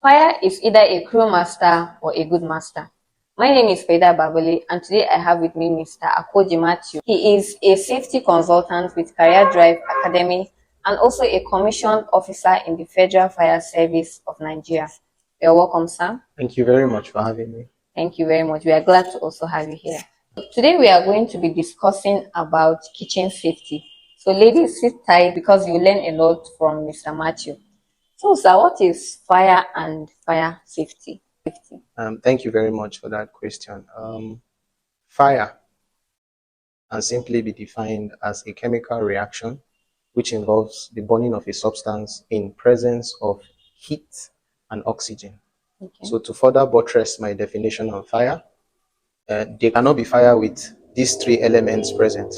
Fire is either a cruel master or a good master. My name is Feda Babole, and today I have with me Mr. Akoji Matthew. He is a safety consultant with Career Drive Academy and also a commissioned officer in the Federal Fire Service of Nigeria. You're welcome, sir. Thank you very much for having me. Thank you very much. We are glad to also have you here. Today we are going to be discussing about kitchen safety. So ladies, sit tight because you learn a lot from Mr. Matthew. So sir, what is fire and fire safety? Thank you very much for that question. Fire can simply be defined as a chemical reaction which involves the burning of a substance in presence of heat and oxygen. Okay. So to further buttress my definition of fire, there cannot be fire with these three elements present.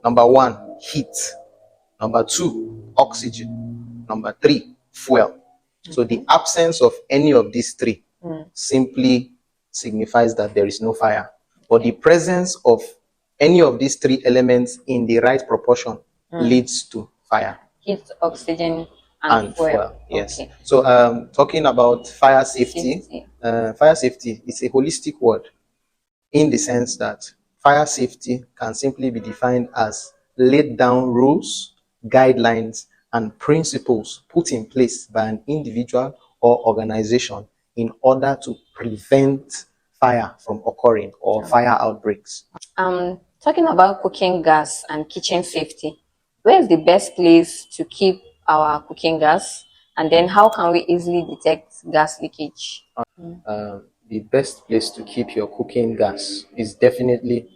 Number one, heat. Number two, oxygen. Number three, fuel. So the absence of any of these three simply signifies that there is no fire. But the presence of any of these three elements in the right proportion leads to fire. Heat, oxygen, and fuel. Yes. Okay. So talking about fire safety, fire safety is a holistic word in the sense that fire safety can simply be defined as laid down rules, guidelines, and principles put in place by an individual or organization in order to prevent fire from occurring or fire outbreaks. Talking about cooking gas and kitchen safety, where is the best place to keep our cooking gas? And then how can we easily detect gas leakage? The best place to keep your cooking gas is definitely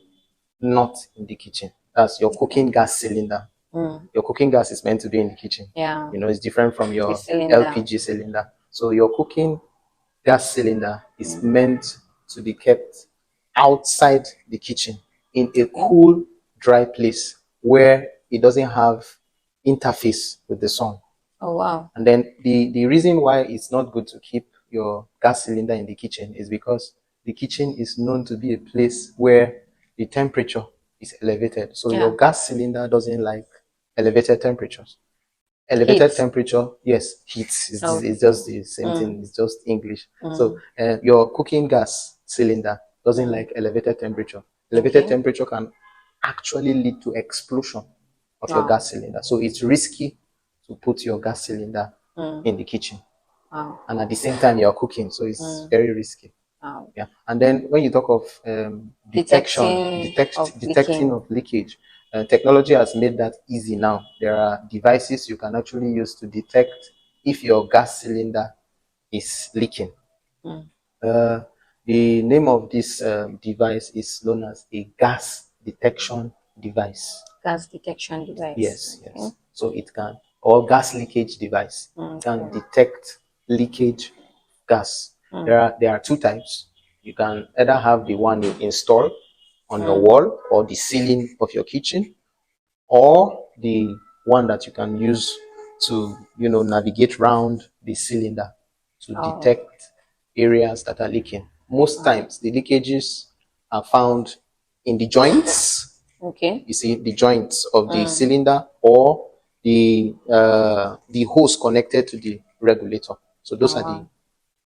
not in the kitchen. That's your cooking gas cylinder. Your cooking gas is meant to be in the kitchen. Yeah. You know, it's different from your cylinder. LPG cylinder. So your cooking gas cylinder is meant to be kept outside the kitchen in a cool, dry place where it doesn't have interface with the sun. Oh, wow. And then the reason why it's not good to keep your gas cylinder in the kitchen is because the kitchen is known to be a place where the temperature is elevated. So your gas cylinder doesn't like elevated temperatures. Elevated temperature, yes, heat. It's just the same thing. It's just English. So your cooking gas cylinder doesn't like elevated temperature. Elevated temperature can actually lead to explosion of your gas cylinder. So it's risky to put your gas cylinder in the kitchen. Wow. And at the same time you're cooking, so it's very risky. Wow. Yeah. And then when you talk of detecting of leakage, technology has made that easy now. There are devices you can actually use to detect if your gas cylinder is leaking. The name of this device is known as a gas detection device. Gas detection device. Yes, yes. Okay. So it can, or gas leakage device, can detect leakage gas. There are two types. You can either have the one you install on your wall or the ceiling of your kitchen, or the one that you can use to, you know, navigate around the cylinder to detect areas that are leaking. Most times the leakages are found in the joints. Okay. You see the joints of the cylinder or the hose connected to the regulator. So those are the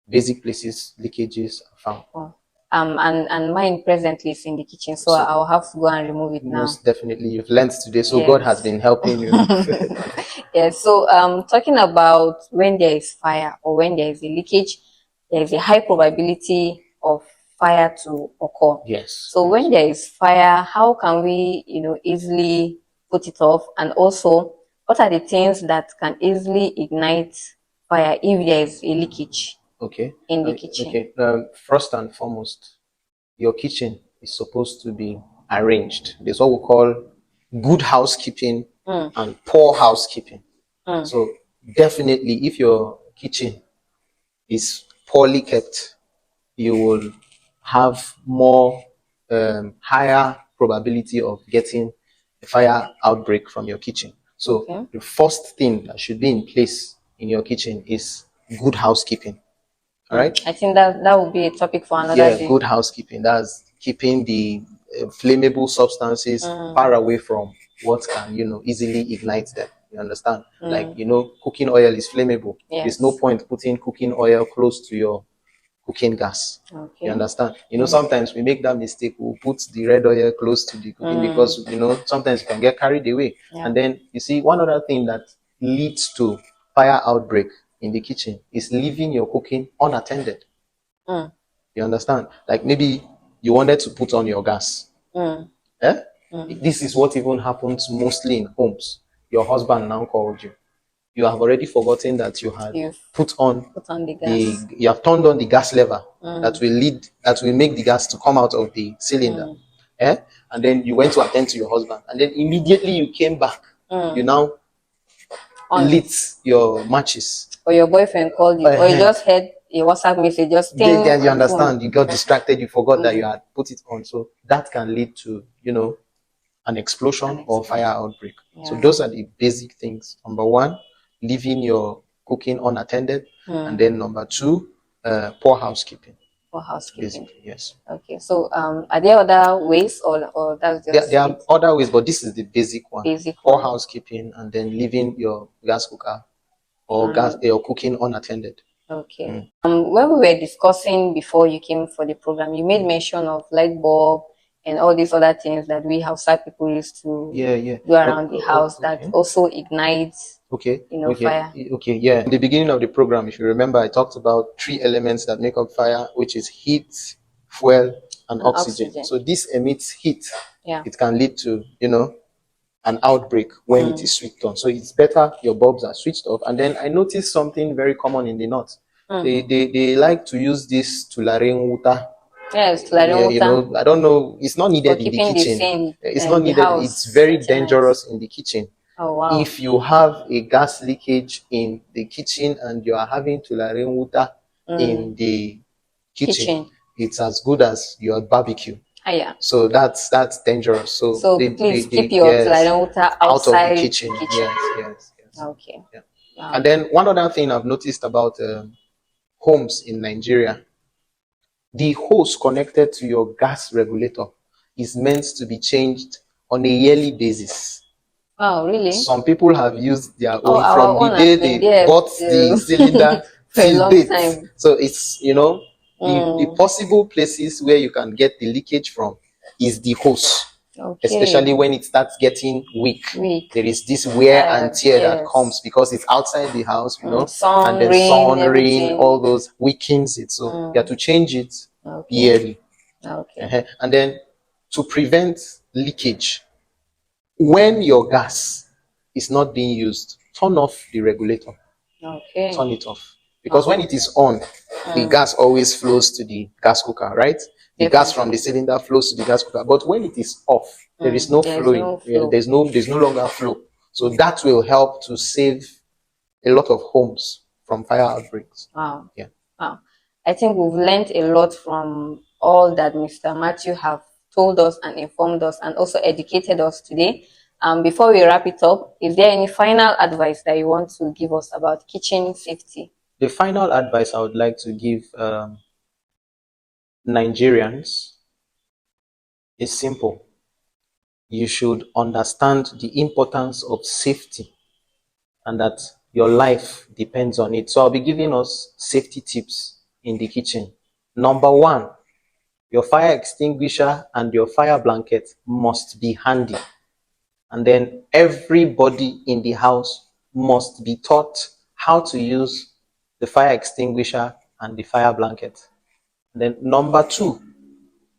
basic places leakages are found. And mine presently is in the kitchen, so I'll have to go and remove it now. Most definitely, you've learned today, so God has been helping you. Yes. So talking about when there is fire or when there is a leakage, there is a high probability of fire to occur. Yes. So when there is fire, how can we, easily put it off? And also, what are the things that can easily ignite fire if there is a leakage? In the kitchen. Okay. First and foremost, your kitchen is supposed to be arranged. There's what we call good housekeeping and poor housekeeping. So definitely, if your kitchen is poorly kept, you will have more higher probability of getting a fire outbreak from your kitchen. So the first thing that should be in place in your kitchen is good housekeeping. All right. I think that would be a topic for another day. Good housekeeping. That's keeping the flammable substances far away from what can, easily ignite them. You understand? Like, cooking oil is flammable. There's no point putting cooking oil close to your cooking gas. You understand? Sometimes we make that mistake. We'll put the red oil close to the cooking because, sometimes you can get carried away. And then, you see, one other thing that leads to fire outbreak in the kitchen is leaving your cooking unattended. You understand? Like maybe you wanted to put on your gas. This is what even happens mostly in homes. Your husband now called you. You have already forgotten that you had put on the gas. You have turned on the gas lever that will make the gas to come out of the cylinder. And then you went to attend to your husband, and then immediately you came back. You now lit your matches. Or your boyfriend called you, or you just had a WhatsApp message, just ting. Yeah, you understand. You got distracted. You forgot that you had put it on. So that can lead to, an explosion or fire outbreak. So those are the basic things. Number one, leaving your cooking unattended. And then number two, poor housekeeping. Poor housekeeping. Basically, yes. Okay. So are there other ways, or that's just there are other ways, but this is the basic one. Poor housekeeping, and then leaving your gas cooker or your cooking unattended. Okay. When we were discussing before you came for the program, you made mention of light bulb and all these other things that we outside people used to do around the house that also ignites fire. In the beginning of the program, if you remember, I talked about 3 elements that make up fire, which is heat, fuel, and oxygen. So this emits heat. It can lead to, an outbreak when it is switched on. So it's better your bulbs are switched off. And then I noticed something very common in the north. They like to use this tularen water. Yes, water. I don't know. It's not needed in the kitchen. It's not needed. It's very dangerous in the kitchen. Oh, wow. If you have a gas leakage in the kitchen and you are having tularen water in the kitchen, it's as good as your barbecue. So that's dangerous. So please keep your tularen water outside out of the kitchen. Yes. Okay. Wow. And then one other thing I've noticed about homes in Nigeria, the hose connected to your gas regulator is meant to be changed on a yearly basis. Oh, really? Some people have used their own from the day they bought the cylinder till date. So it's, the possible places where you can get the leakage from is the hose. Especially when it starts getting weak. There is this wear and tear that comes because it's outside the house, and then sun, rain, all those weakens it. So you have to change it yearly. And then to prevent leakage, when your gas is not being used, turn off the regulator. Turn it off. Because when it is on, the gas always flows to the gas cooker, right? The gas from the cylinder flows to the gas cooker. But when it is off, there is no flowing. There's no longer flow. So that will help to save a lot of homes from fire outbreaks. Wow. Wow. I think we've learned a lot from all that Mr. Matthew have told us and informed us and also educated us today. Before we wrap it up, is there any final advice that you want to give us about kitchen safety? The final advice I would like to give Nigerians is simple. You should understand the importance of safety and that your life depends on it. So I'll be giving us safety tips in the kitchen. Number 1, your fire extinguisher and your fire blanket must be handy. And then everybody in the house must be taught how to use the fire extinguisher and the fire blanket. And then number 2,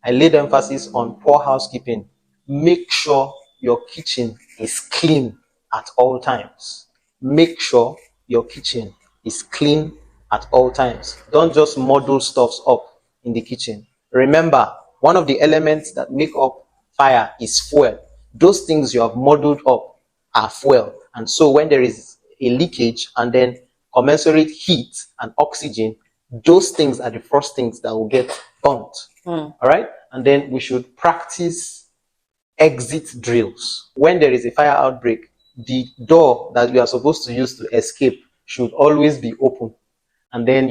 I laid emphasis on poor housekeeping. Make sure your kitchen is clean at all times. Make sure your kitchen is clean at all times. Don't just muddle stuffs up in the kitchen. Remember, one of the elements that make up fire is fuel. Those things you have muddled up are fuel. And so when there is a leakage and then commensurate heat and oxygen, those things are the first things that will get burnt. All right? And then we should practice exit drills. When there is a fire outbreak, the door that you are supposed to use to escape should always be open. And then,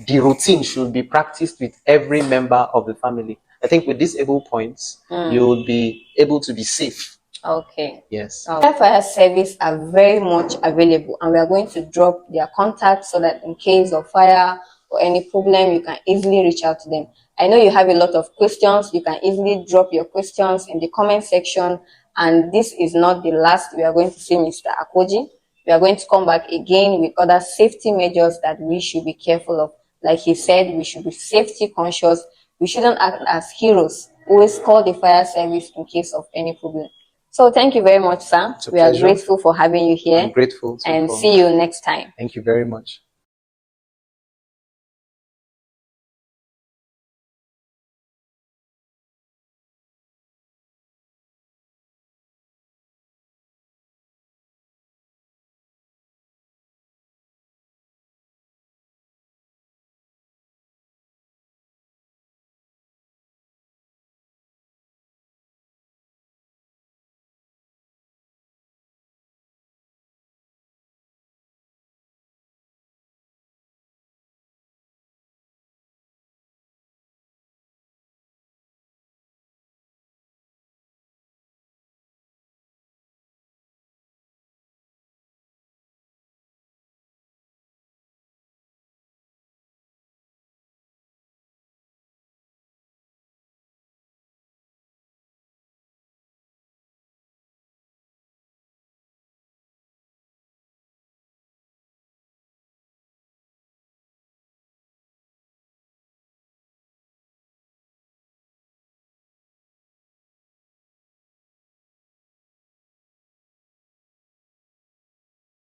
the routine should be practiced with every member of the family. I think with these able points, you will be able to be safe Okay. Yes. Fire service are very much available, and we are going to drop their contact so that in case of fire or any problem, you can easily reach out to them. I know you have a lot of questions. You can easily drop your questions in the comment section. And this is not the last we are going to see Mr. Akoji. We are going to come back again with other safety measures that we should be careful of. Like he said, we should be safety conscious. We shouldn't act as heroes. Always call the fire service in case of any problem. So thank you very much, sir. We are grateful for having you here. I'm grateful too. And see you next time. Thank you very much.